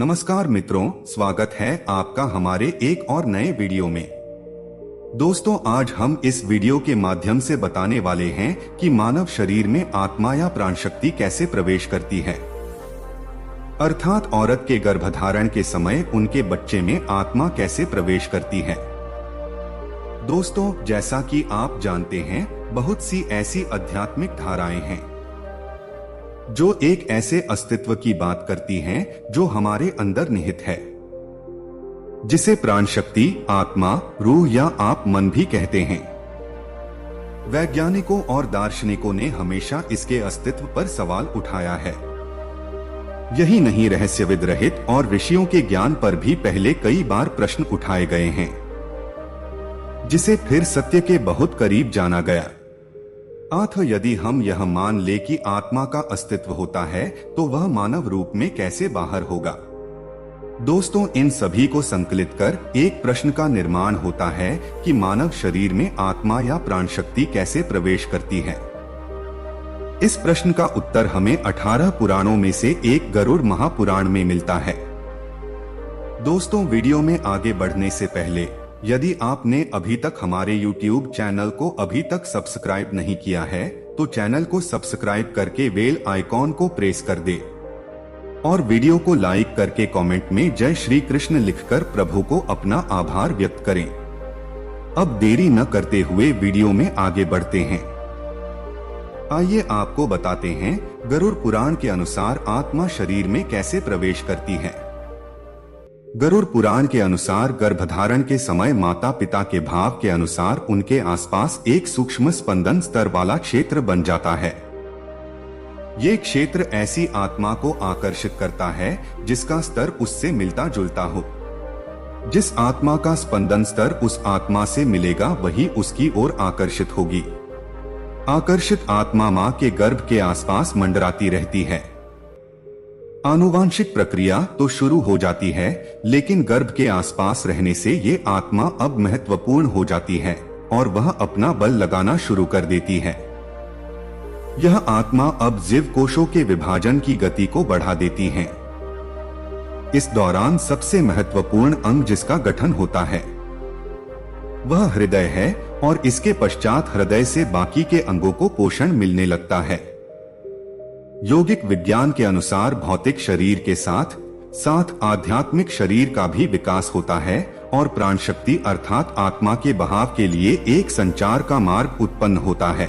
नमस्कार मित्रों, स्वागत है आपका हमारे एक और नए वीडियो में। दोस्तों, आज हम इस वीडियो के माध्यम से बताने वाले हैं कि मानव शरीर में आत्मा या प्राण शक्ति कैसे प्रवेश करती है, अर्थात औरत के गर्भधारण के समय उनके बच्चे में आत्मा कैसे प्रवेश करती है। दोस्तों, जैसा कि आप जानते हैं, बहुत सी ऐसी आध्यात्मिक धाराएं हैं जो एक ऐसे अस्तित्व की बात करती हैं जो हमारे अंदर निहित है, जिसे प्राण शक्ति, आत्मा, रूह या आप मन भी कहते हैं। वैज्ञानिकों और दार्शनिकों ने हमेशा इसके अस्तित्व पर सवाल उठाया है। यही नहीं, रहस्यविद रहित और ऋषियों के ज्ञान पर भी पहले कई बार प्रश्न उठाए गए हैं, जिसे फिर सत्य के बहुत करीब जाना गया। यदि हम यह मान ले कि आत्मा का अस्तित्व होता है तो वह मानव रूप में कैसे बाहर होगा। दोस्तों, इन सभी को संकलित कर एक प्रश्न का निर्माण होता है कि मानव शरीर में आत्मा या प्राण शक्ति कैसे प्रवेश करती है। इस प्रश्न का उत्तर हमें 18 पुराणों में से एक गरुड़ महापुराण में मिलता है। दोस्तों, वीडियो में आगे बढ़ने से पहले यदि आपने अभी तक हमारे YouTube चैनल को अभी तक सब्सक्राइब नहीं किया है तो चैनल को सब्सक्राइब करके बेल आइकॉन को प्रेस कर दे और वीडियो को लाइक करके कमेंट में जय श्री कृष्ण लिखकर प्रभु को अपना आभार व्यक्त करें। अब देरी न करते हुए वीडियो में आगे बढ़ते हैं। आइए आपको बताते हैं गरुड़ पुराण के अनुसार आत्मा शरीर में कैसे प्रवेश करती है। गरुड़ पुराण के अनुसार गर्भधारण के समय माता पिता के भाव के अनुसार उनके आसपास एक सूक्ष्म स्पंदन स्तर वाला क्षेत्र बन जाता है। ये क्षेत्र ऐसी आत्मा को आकर्षित करता है जिसका स्तर उससे मिलता जुलता हो। जिस आत्मा का स्पंदन स्तर उस आत्मा से मिलेगा वही उसकी ओर आकर्षित होगी। आकर्षित आत्मा मां के गर्भ के आसपास मंडराती रहती है। आनुवांशिक प्रक्रिया तो शुरू हो जाती है, लेकिन गर्भ के आसपास रहने से ये आत्मा अब महत्वपूर्ण हो जाती है और वह अपना बल लगाना शुरू कर देती है। यह आत्मा अब जीव कोशों के विभाजन की गति को बढ़ा देती है। इस दौरान सबसे महत्वपूर्ण अंग जिसका गठन होता है वह हृदय है और इसके पश्चात हृदय से बाकी के अंगों को पोषण मिलने लगता है। योगिक विज्ञान के अनुसार भौतिक शरीर के साथ साथ आध्यात्मिक शरीर का भी विकास होता है और प्राण शक्ति अर्थात आत्मा के बहाव के लिए एक संचार का मार्ग उत्पन्न होता है।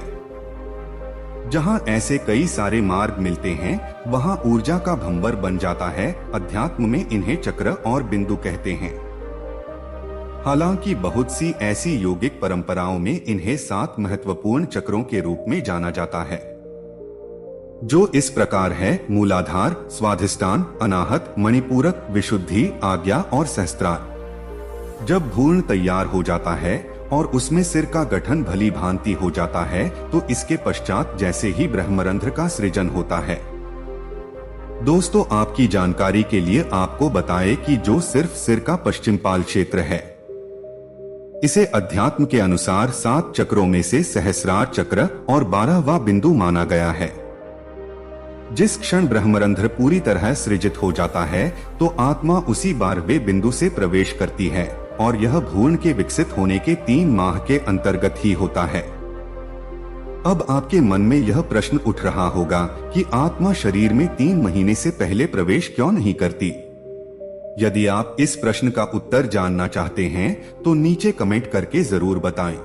जहां ऐसे कई सारे मार्ग मिलते हैं वहां ऊर्जा का भंवर बन जाता है। अध्यात्म में इन्हें चक्र और बिंदु कहते हैं। हालांकि बहुत सी ऐसी योगिक परंपराओं में इन्हें 7 महत्वपूर्ण चक्रों के रूप में जाना जाता है, जो इस प्रकार है: मूलाधार, स्वाधिष्ठान, अनाहत, मणिपूरक, विशुद्धि, आज्ञा और सहस्त्रार। जब भ्रूण तैयार हो जाता है और उसमें सिर का गठन भली भांति हो जाता है तो इसके पश्चात जैसे ही ब्रह्मरंध्र का सृजन होता है। दोस्तों, आपकी जानकारी के लिए आपको बताएं कि जो सिर्फ सिर का पश्चिमपाल क्षेत्र है, इसे अध्यात्म के अनुसार 7 चक्रों में से सहस्रार चक्र और 12वां बिंदु माना गया है। जिस क्षण ब्रह्मरंध्र पूरी तरह सृजित हो जाता है तो आत्मा उसी 12वें बिंदु से प्रवेश करती है और यह भ्रूण के विकसित होने के 3 माह के अंतर्गत ही होता है। अब आपके मन में यह प्रश्न उठ रहा होगा कि आत्मा शरीर में 3 महीने से पहले प्रवेश क्यों नहीं करती। यदि आप इस प्रश्न का उत्तर जानना चाहते हैं तो नीचे कमेंट करके जरूर बताएं।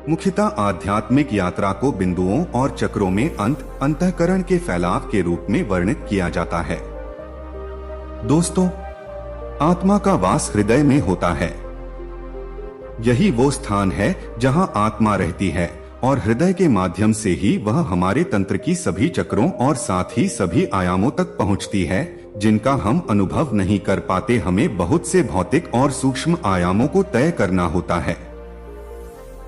मुख्यतः आध्यात्मिक यात्रा को बिंदुओं और चक्रों में अंतःकरण के फैलाव के रूप में वर्णित किया जाता है। दोस्तों, आत्मा का वास हृदय में होता है। यही वो स्थान है जहां आत्मा रहती है और हृदय के माध्यम से ही वह हमारे तंत्र की सभी चक्रों और साथ ही सभी आयामों तक पहुंचती है, जिनका हम अनुभव नहीं कर पाते। हमें बहुत से भौतिक और सूक्ष्म आयामों को तय करना होता है।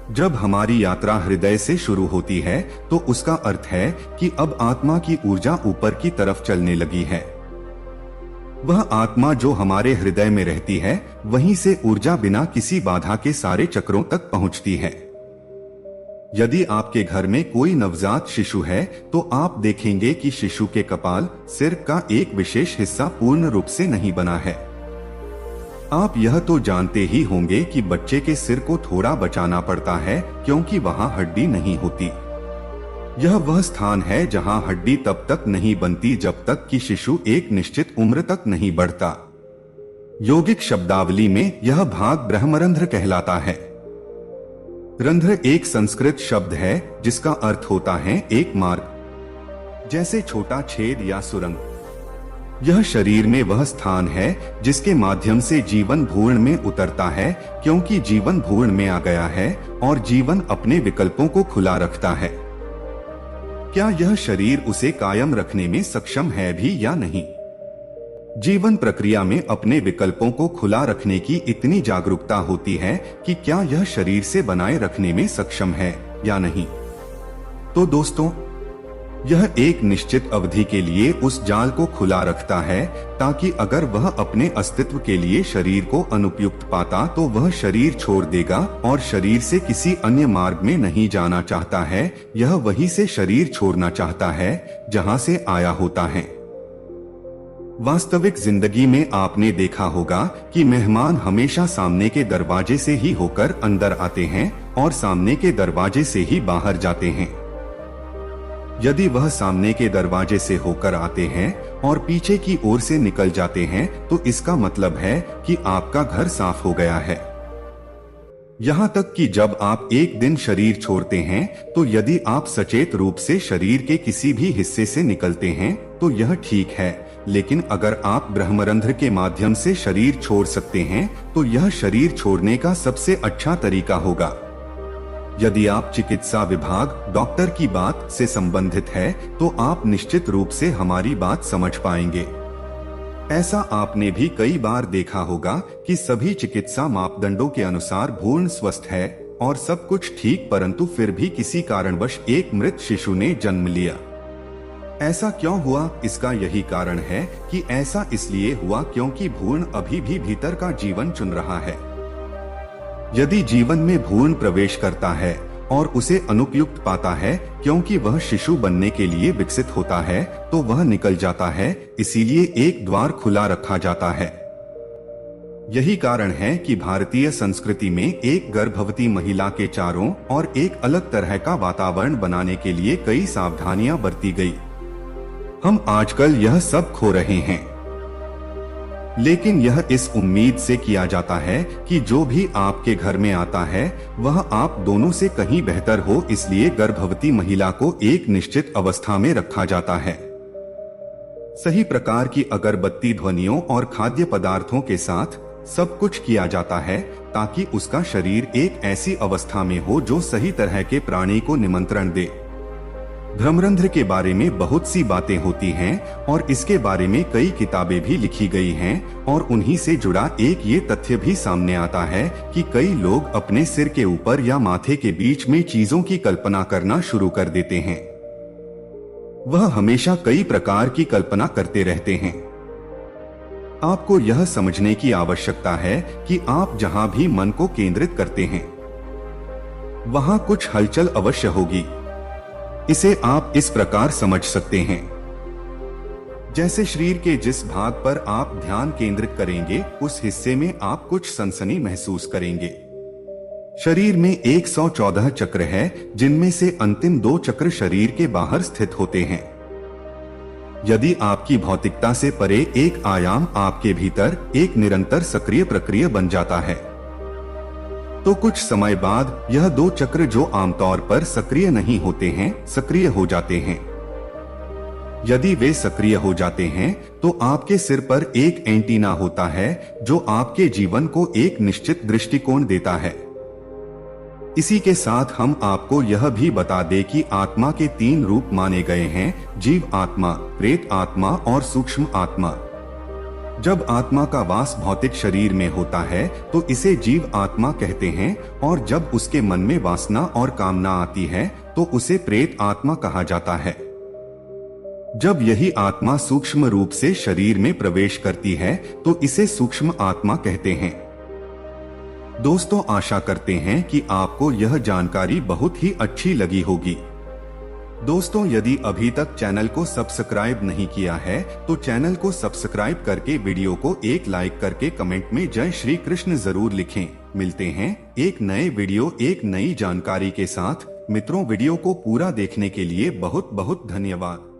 जब हमारी यात्रा हृदय से शुरू होती है तो उसका अर्थ है कि अब आत्मा की ऊर्जा ऊपर की तरफ चलने लगी है। वह आत्मा जो हमारे हृदय में रहती है वहीं से ऊर्जा बिना किसी बाधा के सारे चक्रों तक पहुंचती है। यदि आपके घर में कोई नवजात शिशु है तो आप देखेंगे कि शिशु के कपाल, सिर का एक विशेष हिस्सा पूर्ण रूप से नहीं बना है। आप यह तो जानते ही होंगे कि बच्चे के सिर को थोड़ा बचाना पड़ता है क्योंकि वहां हड्डी नहीं होती। यह वह स्थान है जहां हड्डी तब तक नहीं बनती जब तक कि शिशु एक निश्चित उम्र तक नहीं बढ़ता। योगिक शब्दावली में यह भाग ब्रह्मरंध्र कहलाता है। रंध्र एक संस्कृत शब्द है जिसका अर्थ होता है एक मार्ग, जैसे छोटा छेद या सुरंग। यह शरीर में वह स्थान है जिसके माध्यम से जीवन भ्रूण में उतरता है, क्योंकि जीवन भ्रूण में आ गया है और जीवन अपने विकल्पों को खुला रखता है। क्या यह शरीर उसे कायम रखने में सक्षम है भी या नहीं? जीवन प्रक्रिया में अपने विकल्पों को खुला रखने की इतनी जागरूकता होती है कि क्या यह शरीर से बनाए रखने में सक्षम है या नहीं? तो दोस्तों, यह एक निश्चित अवधि के लिए उस जाल को खुला रखता है ताकि अगर वह अपने अस्तित्व के लिए शरीर को अनुपयुक्त पाता तो वह शरीर छोड़ देगा और शरीर से किसी अन्य मार्ग में नहीं जाना चाहता है। यह वहीं से शरीर छोड़ना चाहता है जहां से आया होता है। वास्तविक जिंदगी में आपने देखा होगा कि मेहमान हमेशा सामने के दरवाजे से ही होकर अंदर आते हैं और सामने के दरवाजे से ही बाहर जाते हैं। यदि वह सामने के दरवाजे से होकर आते हैं और पीछे की ओर से निकल जाते हैं तो इसका मतलब है कि आपका घर साफ हो गया है। यहाँ तक कि जब आप एक दिन शरीर छोड़ते हैं तो यदि आप सचेत रूप से शरीर के किसी भी हिस्से से निकलते हैं तो यह ठीक है, लेकिन अगर आप ब्रह्मरंध्र के माध्यम से शरीर छोड़ सकते हैं तो यह शरीर छोड़ने का सबसे अच्छा तरीका होगा। यदि आप चिकित्सा विभाग डॉक्टर की बात से संबंधित है तो आप निश्चित रूप से हमारी बात समझ पाएंगे। ऐसा आपने भी कई बार देखा होगा कि सभी चिकित्सा मापदंडों के अनुसार भ्रूण स्वस्थ है और सब कुछ ठीक, परंतु फिर भी किसी कारणवश एक मृत शिशु ने जन्म लिया। ऐसा क्यों हुआ? इसका यही कारण है कि ऐसा इसलिए हुआ क्योंकि भ्रूण अभी भी भीतर का जीवन चुन रहा है। यदि जीवन में भ्रूण प्रवेश करता है और उसे अनुपयुक्त पाता है क्योंकि वह शिशु बनने के लिए विकसित होता है तो वह निकल जाता है, इसीलिए एक द्वार खुला रखा जाता है। यही कारण है कि भारतीय संस्कृति में एक गर्भवती महिला के चारों ओर एक अलग तरह का वातावरण बनाने के लिए कई सावधानियां बरती गई। हम आजकल यह सब खो रहे हैं, लेकिन यह इस उम्मीद से किया जाता है कि जो भी आपके घर में आता है वह आप दोनों से कहीं बेहतर हो, इसलिए गर्भवती महिला को एक निश्चित अवस्था में रखा जाता है। सही प्रकार की अगरबत्ती, ध्वनियों और खाद्य पदार्थों के साथ सब कुछ किया जाता है ताकि उसका शरीर एक ऐसी अवस्था में हो जो सही तरह के प्राणी को निमंत्रण दे। ब्रह्मरंध्र के बारे में बहुत सी बातें होती हैं और इसके बारे में कई किताबें भी लिखी गई हैं और उन्हीं से जुड़ा एक ये तथ्य भी सामने आता है कि कई लोग अपने सिर के ऊपर या माथे के बीच में चीजों की कल्पना करना शुरू कर देते हैं। वह हमेशा कई प्रकार की कल्पना करते रहते हैं। आपको यह समझने की आवश्यकता है कि आप जहां भी मन को केंद्रित करते हैं वहां कुछ हलचल अवश्य होगी। इसे आप इस प्रकार समझ सकते हैं, जैसे शरीर के जिस भाग पर आप ध्यान केंद्रित करेंगे उस हिस्से में आप कुछ सनसनी महसूस करेंगे। शरीर में 114 चक्र है, जिनमें से अंतिम 2 चक्र शरीर के बाहर स्थित होते हैं। यदि आपकी भौतिकता से परे एक आयाम आपके भीतर एक निरंतर सक्रिय प्रक्रिया बन जाता है तो कुछ समय बाद यह 2 चक्र जो आमतौर पर सक्रिय नहीं होते हैं सक्रिय हो जाते हैं। यदि वे सक्रिय हो जाते हैं तो आपके सिर पर एक एंटीना होता है जो आपके जीवन को एक निश्चित दृष्टिकोण देता है। इसी के साथ हम आपको यह भी बता दें कि आत्मा के 3 रूप माने गए हैं: जीव आत्मा, प्रेत आत्मा और सूक्ष्म आत्मा। जब आत्मा का वास भौतिक शरीर में होता है तो इसे जीव आत्मा कहते हैं और जब उसके मन में वासना और कामना आती है तो उसे प्रेत आत्मा कहा जाता है। जब यही आत्मा सूक्ष्म रूप से शरीर में प्रवेश करती है तो इसे सूक्ष्म आत्मा कहते हैं। दोस्तों, आशा करते हैं कि आपको यह जानकारी बहुत ही अच्छी लगी होगी। दोस्तों, यदि अभी तक चैनल को सब्सक्राइब नहीं किया है तो चैनल को सब्सक्राइब करके वीडियो को एक लाइक करके कमेंट में जय श्री कृष्ण जरूर लिखें। मिलते हैं एक नए वीडियो एक नई जानकारी के साथ। मित्रों, वीडियो को पूरा देखने के लिए बहुत बहुत धन्यवाद।